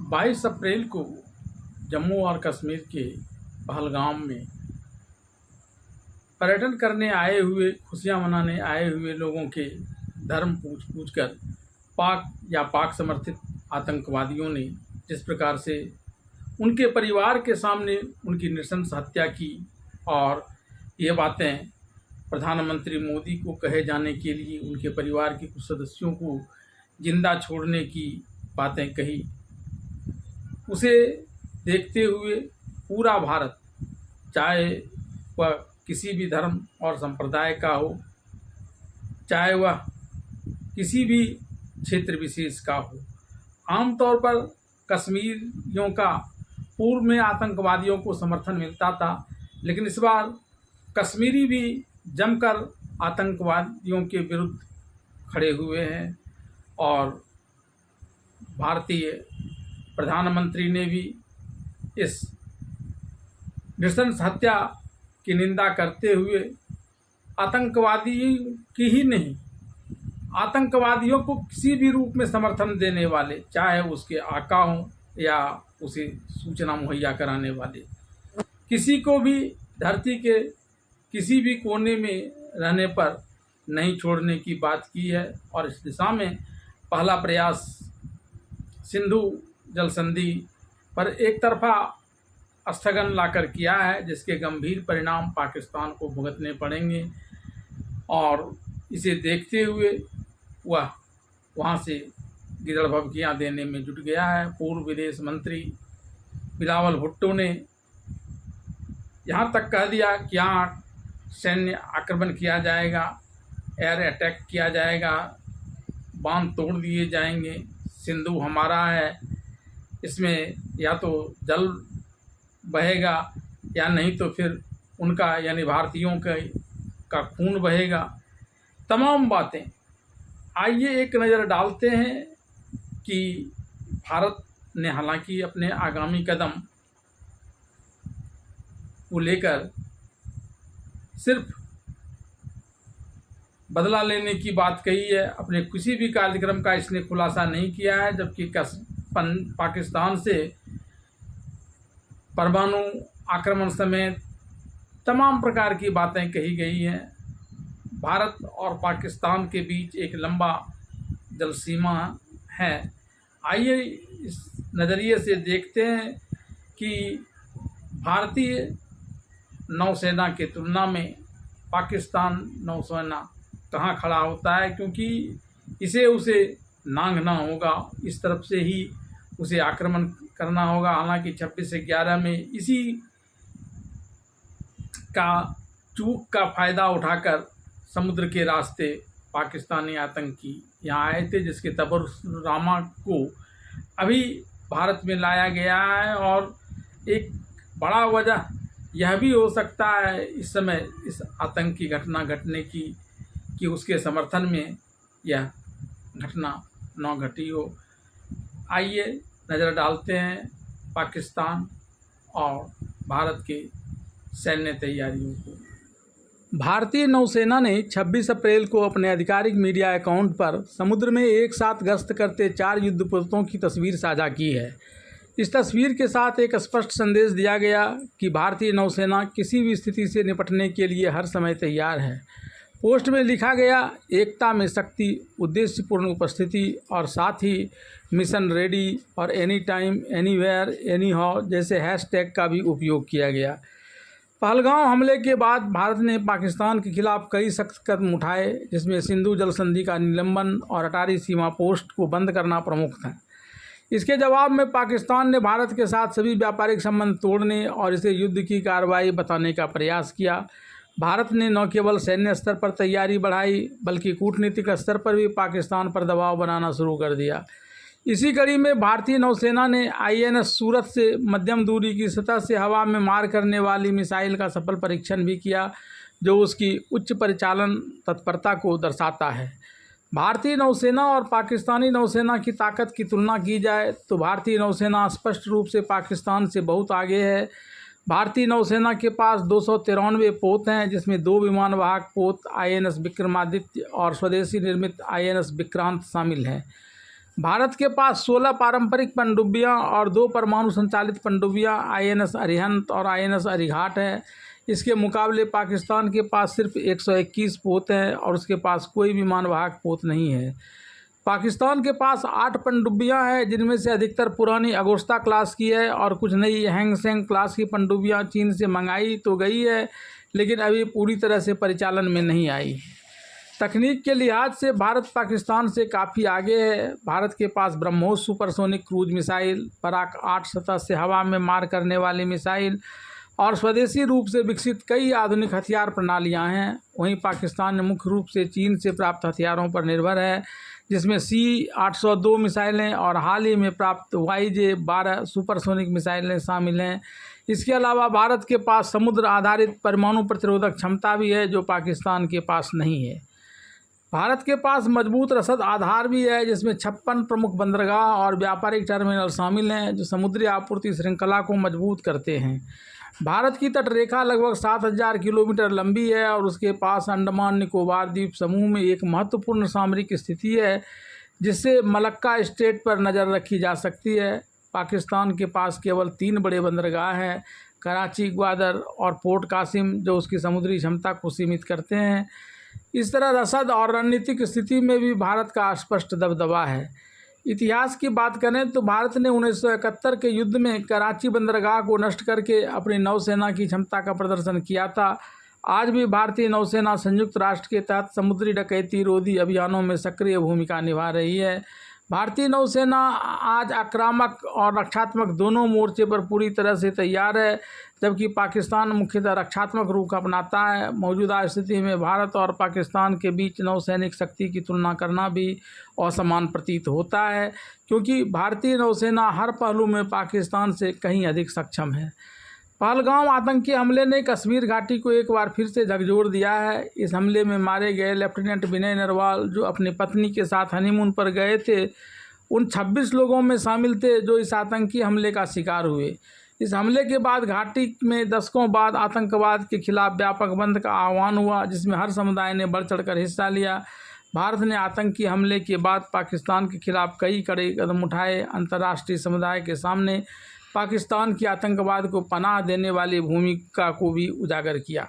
22 अप्रैल को जम्मू और कश्मीर के पहलगाम में पर्यटन करने आए हुए, खुशियां मनाने आए हुए लोगों के धर्म पूछ कर पाक समर्थित आतंकवादियों ने जिस प्रकार से उनके परिवार के सामने उनकी नृशंस हत्या की और ये बातें प्रधानमंत्री मोदी को कहे जाने के लिए उनके परिवार के कुछ सदस्यों को जिंदा छोड़ने की बातें कही, उसे देखते हुए पूरा भारत, चाहे वह किसी भी धर्म और संप्रदाय का हो, चाहे वह किसी भी क्षेत्र विशेष का हो, आमतौर पर कश्मीरियों का पूर्व में आतंकवादियों को समर्थन मिलता था, लेकिन इस बार कश्मीरी भी जमकर आतंकवादियों के विरुद्ध खड़े हुए हैं और भारतीय प्रधानमंत्री ने भी इस नृशंस हत्या की निंदा करते हुए आतंकवादी की ही नहीं, आतंकवादियों को किसी भी रूप में समर्थन देने वाले, चाहे उसके आका हों या उसे सूचना मुहैया कराने वाले, किसी को भी धरती के किसी भी कोने में रहने पर नहीं छोड़ने की बात की है। और इस दिशा में पहला प्रयास सिंधु जल संधि पर एक तरफा स्थगन लाकर किया है, जिसके गंभीर परिणाम पाकिस्तान को भुगतने पड़ेंगे और इसे देखते हुए वह वहाँ से गिरड़ भभकियाँ देने में जुट गया है। पूर्व विदेश मंत्री बिलावल भुट्टो ने यहाँ तक कह दिया कि यहाँ सैन्य आक्रमण किया जाएगा, एयर अटैक किया जाएगा, बांध तोड़ दिए जाएंगे, सिंधु हमारा है, इसमें या तो जल बहेगा या नहीं तो फिर उनका यानी भारतीयों का खून बहेगा। तमाम बातें। आइए एक नज़र डालते हैं कि भारत ने हालांकि अपने आगामी कदम को लेकर सिर्फ बदला लेने की बात कही है, अपने किसी भी कार्यक्रम का इसने खुलासा नहीं किया है, जबकि पाकिस्तान से परमाणु आक्रमण समेत तमाम प्रकार की बातें कही गई हैं। भारत और पाकिस्तान के बीच एक लंबा जल सीमा है। आइए इस नज़रिए से देखते हैं कि भारतीय नौसेना के तुलना में पाकिस्तान नौसेना कहाँ खड़ा होता है, क्योंकि इसे उसे नांगना होगा, इस तरफ से ही उसे आक्रमण करना होगा। हालांकि 26/11 में इसी का चूक का फ़ायदा उठाकर समुद्र के रास्ते पाकिस्तानी आतंकी यहाँ आए थे, जिसके तबर्रुमा को अभी भारत में लाया गया है। और एक बड़ा वजह यह भी हो सकता है इस समय इस आतंकी घटना घटने की कि उसके समर्थन में यह घटना न घटी हो। आइए नज़र डालते हैं पाकिस्तान और भारत के सैन्य तैयारियों को। भारतीय नौसेना ने 26 अप्रैल को अपने आधिकारिक मीडिया अकाउंट पर समुद्र में एक साथ गश्त करते 4 युद्धपोतों की तस्वीर साझा की है। इस तस्वीर के साथ एक स्पष्ट संदेश दिया गया कि भारतीय नौसेना किसी भी स्थिति से निपटने के लिए हर समय तैयार है। पोस्ट में लिखा गया, एकता में शक्ति, उद्देश्यपूर्ण उपस्थिति और साथ ही मिशन रेडी और any time, anywhere, any how जैसे हैशटैग का भी उपयोग किया गया। पहलगाम हमले के बाद भारत ने पाकिस्तान के खिलाफ कई सख्त कदम उठाए, जिसमें सिंधु जल संधि का निलंबन और अटारी सीमा पोस्ट को बंद करना प्रमुख था। इसके जवाब में पाकिस्तान ने भारत के साथ सभी व्यापारिक संबंध तोड़ने और इसे युद्ध की कार्रवाई बताने का प्रयास किया। भारत ने न केवल सैन्य स्तर पर तैयारी बढ़ाई, बल्कि कूटनीतिक स्तर पर भी पाकिस्तान पर दबाव बनाना शुरू कर दिया। इसी कड़ी में भारतीय नौसेना ने INS सूरत से मध्यम दूरी की सतह से हवा में मार करने वाली मिसाइल का सफल परीक्षण भी किया, जो उसकी उच्च परिचालन तत्परता को दर्शाता है। भारतीय नौसेना और पाकिस्तानी नौसेना की ताकत की तुलना की जाए तो भारतीय नौसेना स्पष्ट रूप से पाकिस्तान से बहुत आगे है। भारतीय नौसेना के पास 293 पोत हैं, जिसमें 2 विमानवाहक पोत INS विक्रमादित्य और स्वदेशी निर्मित INS विक्रांत शामिल हैं। भारत के पास 16 पारंपरिक पनडुब्बियां और 2 परमाणु संचालित पनडुब्बियां INS अरिहंत और INS अरिघाट है। इसके मुकाबले पाकिस्तान के पास सिर्फ 121 पोत हैं और उसके पास कोई विमान वाहक पोत नहीं है। पाकिस्तान के पास 8 पनडुब्बियां हैं, जिनमें से अधिकतर पुरानी अगोस्ता क्लास की है और कुछ नई हैंगसेंग क्लास की पनडुब्बियां चीन से मंगाई तो गई है, लेकिन अभी पूरी तरह से परिचालन में नहीं आई। तकनीक के लिहाज से भारत पाकिस्तान से काफ़ी आगे है। भारत के पास ब्रह्मोस सुपरसोनिक क्रूज मिसाइल, पराक 8 सतह से हवा में मार करने वाली मिसाइल और स्वदेशी रूप से विकसित कई आधुनिक हथियार प्रणालियां हैं। वहीं पाकिस्तान मुख्य रूप से चीन से प्राप्त हथियारों पर निर्भर है, जिसमें C-802 मिसाइलें और हाल ही में प्राप्त YJ-12 सुपरसोनिक मिसाइलें शामिल हैं। इसके अलावा भारत के पास समुद्र आधारित परमाणु प्रतिरोधक क्षमता भी है, जो पाकिस्तान के पास नहीं है। भारत के पास मजबूत रसद आधार भी है, जिसमें 56 प्रमुख बंदरगाह और व्यापारिक टर्मिनल शामिल हैं, जो समुद्री आपूर्ति श्रृंखला को मजबूत करते हैं। भारत की तटरेखा लगभग 7000 किलोमीटर लंबी है और उसके पास अंडमान निकोबार द्वीप समूह में एक महत्वपूर्ण सामरिक स्थिति है, जिससे मलक्का स्ट्रेट पर नज़र रखी जा सकती है। पाकिस्तान के पास केवल 3 बड़े बंदरगाह हैं, कराची, ग्वादर और पोर्ट कासिम, जो उसकी समुद्री क्षमता को सीमित करते हैं। इस तरह रसद और रणनीतिक स्थिति में भी भारत का स्पष्ट दबदबा है। इतिहास की बात करें तो भारत ने 1971 के युद्ध में कराची बंदरगाह को नष्ट करके अपनी नौसेना की क्षमता का प्रदर्शन किया था। आज भी भारतीय नौसेना संयुक्त राष्ट्र के तहत समुद्री डकैती रोधी अभियानों में सक्रिय भूमिका निभा रही है। भारतीय नौसेना आज आक्रामक और रक्षात्मक दोनों मोर्चे पर पूरी तरह से तैयार है, जबकि पाकिस्तान मुख्यतः रक्षात्मक रुख अपनाता है। मौजूदा स्थिति में भारत और पाकिस्तान के बीच नौसैनिक शक्ति की तुलना करना भी असमान प्रतीत होता है, क्योंकि भारतीय नौसेना हर पहलू में पाकिस्तान से कहीं अधिक सक्षम है। पहलगाम आतंकी हमले ने कश्मीर घाटी को एक बार फिर से झकझोर दिया है। इस हमले में मारे गए लेफ्टिनेंट विनय नरवाल, जो अपनी पत्नी के साथ हनीमून पर गए थे, उन 26 लोगों में शामिल थे जो इस आतंकी हमले का शिकार हुए। इस हमले के बाद घाटी में दशकों बाद आतंकवाद के खिलाफ व्यापक बंद का आह्वान हुआ, जिसमें हर समुदाय ने बढ़ चढ़कर हिस्सा लिया। भारत ने आतंकी हमले के बाद पाकिस्तान के खिलाफ कई कड़े कदम उठाए। अंतर्राष्ट्रीय समुदाय के सामने पाकिस्तान की आतंकवाद को पनाह देने वाली भूमिका को भी उजागर किया।